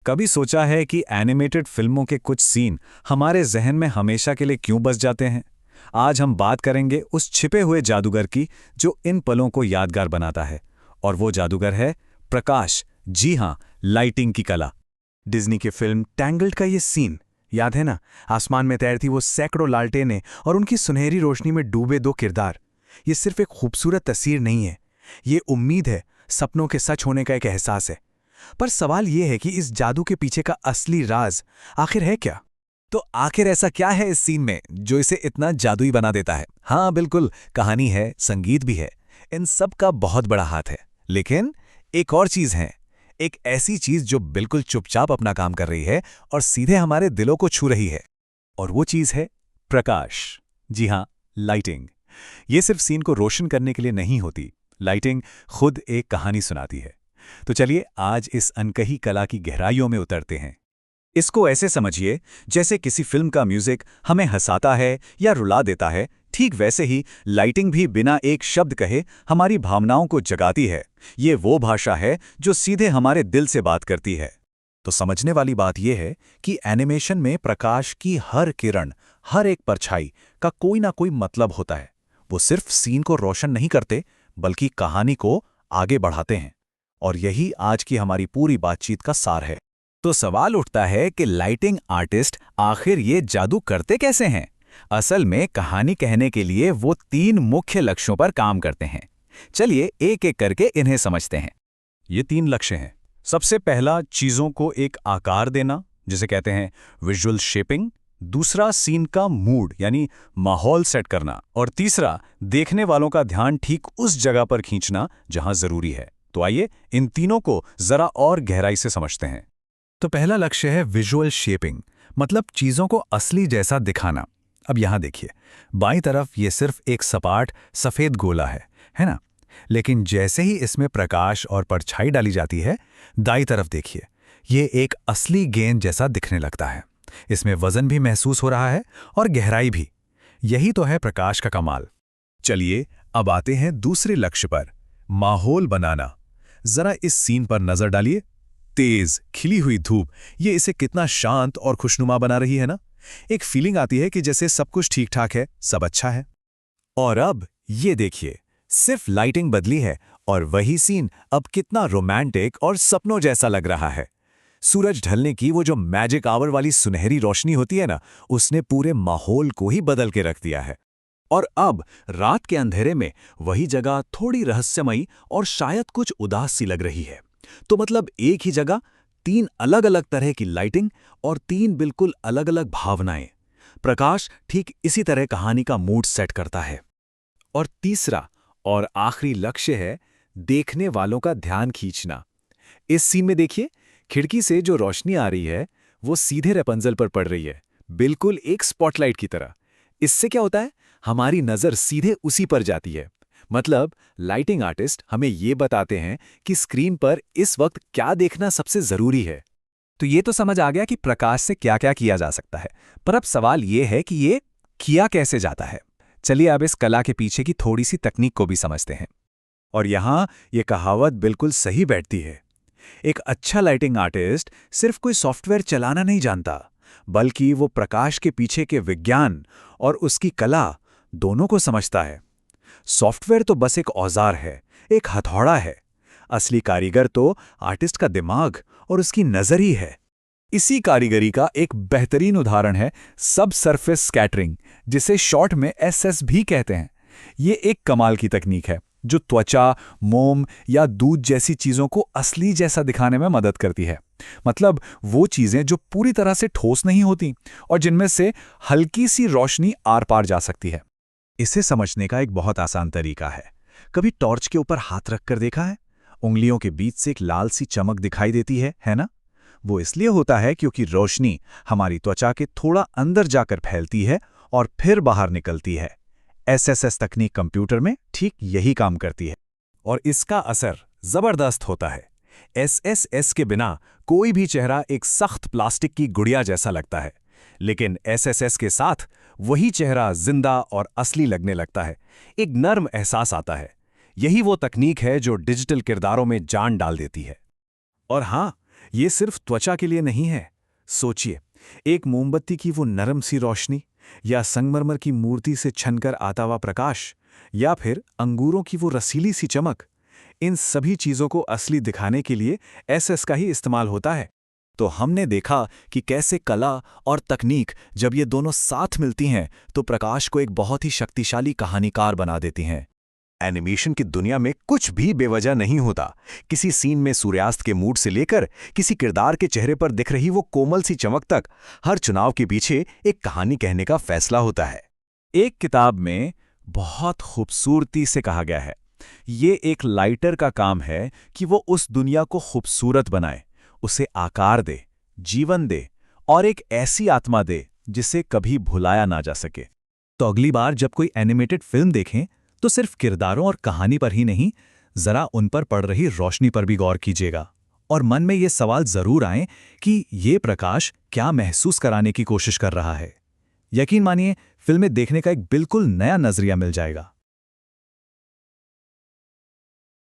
कभी सोचा है कि एनिमेटेड फिल्मों के कुछ सीन हमारे जहन में हमेशा के लिए क्यों बस जाते हैं? आज हम बात करेंगे उस छिपे हुए जादूगर की जो इन पलों को यादगार बनाता है। और वो जादूगर है प्रकाश। जी हां, लाइटिंग की कला। डिज्नी की फिल्म टैंगल्ड का ये सीन याद है ना? आसमान में तैरती वो सैकड़ों लालटेनें और उनकी सुनहरी रोशनी में डूबे दो किरदार। ये सिर्फ एक खूबसूरत तस्वीर नहीं है, ये उम्मीद है, सपनों के सच होने का एक एहसास है। पर सवाल ये है कि इस जादू के पीछे का असली राज आखिर है क्या? तो आखिर ऐसा क्या है इस सीन में जो इसे इतना जादुई बना देता है? हाँ बिल्कुल, कहानी है, संगीत भी है, इन सब का बहुत बड़ा हाथ है। लेकिन एक और चीज है, एक ऐसी चीज जो बिल्कुल चुपचाप अपना काम कर रही है और सीधे हमारे दिलों को छू रही है। और वो चीज है प्रकाश। जी हां, लाइटिंग। ये सिर्फ सीन को रोशन करने के लिए नहीं होती, लाइटिंग खुद एक कहानी सुनाती है। तो चलिए आज इस अनकही कला की गहराइयों में उतरते हैं। इसको ऐसे समझिए जैसे किसी फिल्म का म्यूजिक हमें हंसाता है या रुला देता है, ठीक वैसे ही लाइटिंग भी बिना एक शब्द कहे हमारी भावनाओं को जगाती है। ये वो भाषा है जो सीधे हमारे दिल से बात करती है। तो समझने वाली बात यह है कि एनिमेशन में प्रकाश की हर किरण, हर एक परछाई का कोई ना कोई मतलब होता है। वो सिर्फ सीन को रोशन नहीं करते, बल्कि कहानी को आगे बढ़ाते हैं। और यही आज की हमारी पूरी बातचीत का सार है। तो सवाल उठता है कि लाइटिंग आर्टिस्ट आखिर ये जादू करते कैसे हैं? असल में कहानी कहने के लिए वो 3 मुख्य लक्ष्यों पर काम करते हैं। चलिए एक एक करके इन्हें समझते हैं। ये 3 लक्ष्य हैं। सबसे पहला, चीजों को एक आकार देना, जिसे कहते हैं विजुअल शेपिंग। दूसरा, सीन का मूड यानी माहौल सेट करना। और तीसरा, देखने वालों का ध्यान ठीक उस जगह पर खींचना जहां जरूरी है। तो आइए इन तीनों को जरा और गहराई से समझते हैं। तो पहला लक्ष्य है विजुअल शेपिंग, मतलब चीजों को असली जैसा दिखाना। अब यहां देखिए, बाईं तरफ ये सिर्फ एक सपाट सफेद गोला है ना? लेकिन जैसे ही इसमें प्रकाश और परछाई डाली जाती है, दाईं तरफ देखिए, ये एक असली गेंद जैसा दिखने लगता है। इसमें वजन भी महसूस हो रहा है और गहराई भी। यही तो है प्रकाश का कमाल। चलिए अब आते हैं दूसरे लक्ष्य पर, माहौल बनाना। जरा इस सीन पर नजर डालिए। तेज खिली हुई धूप, ये इसे कितना शांत और खुशनुमा बना रही है ना? एक फीलिंग आती है कि जैसे सब कुछ ठीक ठाक है, सब अच्छा है। और अब ये देखिए, सिर्फ लाइटिंग बदली है और वही सीन अब कितना रोमांटिक और सपनों जैसा लग रहा है। सूरज ढलने की वो जो मैजिक आवर वाली सुनहरी रोशनी होती है ना, उसने पूरे माहौल को ही बदल के रख दिया है। और अब रात के अंधेरे में वही जगह थोड़ी रहस्यमयी और शायद कुछ उदास सी लग रही है। तो मतलब एक ही जगह 3 अलग-अलग तरह की लाइटिंग और 3 बिल्कुल अलग-अलग भावनाएं। प्रकाश ठीक इसी तरह कहानी का मूड सेट करता है। और तीसरा और आखिरी लक्ष्य है देखने वालों का ध्यान खींचना। इस सीन में देखिए, खिड़की से जो रोशनी आ रही है वो सीधे रेपंजल पर पड़ रही है, बिल्कुल एक स्पॉटलाइट की तरह। इससे क्या होता है, हमारी नजर सीधे उसी पर जाती है। मतलब लाइटिंग आर्टिस्ट हमें ये बताते हैं कि स्क्रीन पर इस वक्त क्या देखना सबसे जरूरी है। तो ये तो समझ आ गया कि प्रकाश से क्या क्या किया जा सकता है, पर अब सवाल ये है कि ये किया कैसे जाता है। चलिए अब इस कला के पीछे की थोड़ी सी तकनीक को भी समझते हैं। और यहां ये कहावत बिल्कुल सही बैठती है। एक अच्छा लाइटिंग आर्टिस्ट सिर्फ कोई सॉफ्टवेयर चलाना नहीं जानता, बल्कि वो प्रकाश के पीछे के विज्ञान और उसकी कला दोनों को समझता है। सॉफ्टवेयर तो बस एक औजार है, एक हथौड़ा है। असली कारीगर तो आर्टिस्ट का दिमाग और उसकी नजर ही है। इसी कारीगरी का एक बेहतरीन उदाहरण है सब सरफेस स्कैटरिंग, जिसे शॉर्ट में एसएस भी कहते हैं। ये एक कमाल की तकनीक है जो त्वचा, मोम या दूध जैसी चीजों को असली जैसा दिखाने में मदद करती है। मतलब वो चीजें जो पूरी तरह से ठोस नहीं होती और जिनमें से हल्की सी रोशनी आर पार जा सकती है। इसे समझने का एक बहुत आसान तरीका है। कभी टॉर्च के ऊपर हाथ रखकर देखा है? उंगलियों के बीच से एक लाल सी चमक दिखाई देती है ना? वो इसलिए होता है क्योंकि रोशनी हमारी त्वचा के थोड़ा अंदर जाकर फैलती है और फिर बाहर निकलती है। एसएसएस तकनीक कंप्यूटर में ठीक यही काम करती है और इसका असर जबरदस्त होता है। एसएसएस के बिना कोई भी चेहरा एक सख्त प्लास्टिक की गुड़िया जैसा लगता है, लेकिन एसएसएस के साथ वही चेहरा जिंदा और असली लगने लगता है। एक नर्म एहसास आता है। यही वो तकनीक है जो डिजिटल किरदारों में जान डाल देती है। और हाँ, ये सिर्फ त्वचा के लिए नहीं है। सोचिए, एक मोमबत्ती की वो नरम सी रोशनी, या संगमरमर की मूर्ति से छनकर आता हुआ प्रकाश, या फिर अंगूरों की वो रसीली सी चमक, इन सभी चीजों को असली दिखाने के लिए एसएस का ही इस्तेमाल होता है। तो हमने देखा कि कैसे कला और तकनीक जब ये दोनों साथ मिलती हैं तो प्रकाश को एक बहुत ही शक्तिशाली कहानीकार बना देती हैं। एनिमेशन की दुनिया में कुछ भी बेवजह नहीं होता। किसी सीन में सूर्यास्त के मूड से लेकर किसी किरदार के चेहरे पर दिख रही वो कोमल सी चमक तक, हर चुनाव के पीछे एक कहानी कहने का फैसला होता है। एक किताब में बहुत खूबसूरती से कहा गया है, ये एक लाइटर का काम है कि वो उस दुनिया को खूबसूरत बनाए, उसे आकार दे, जीवन दे और एक ऐसी आत्मा दे जिसे कभी भुलाया ना जा सके। तो अगली बार जब कोई एनिमेटेड फिल्म देखें तो सिर्फ किरदारों और कहानी पर ही नहीं, जरा उन पर पड़ रही रोशनी पर भी गौर कीजिएगा और मन में ये सवाल जरूर आए कि ये प्रकाश क्या महसूस कराने की कोशिश कर रहा है। यकीन मानिए, फिल्में देखने का एक बिल्कुल नया नजरिया मिल जाएगा।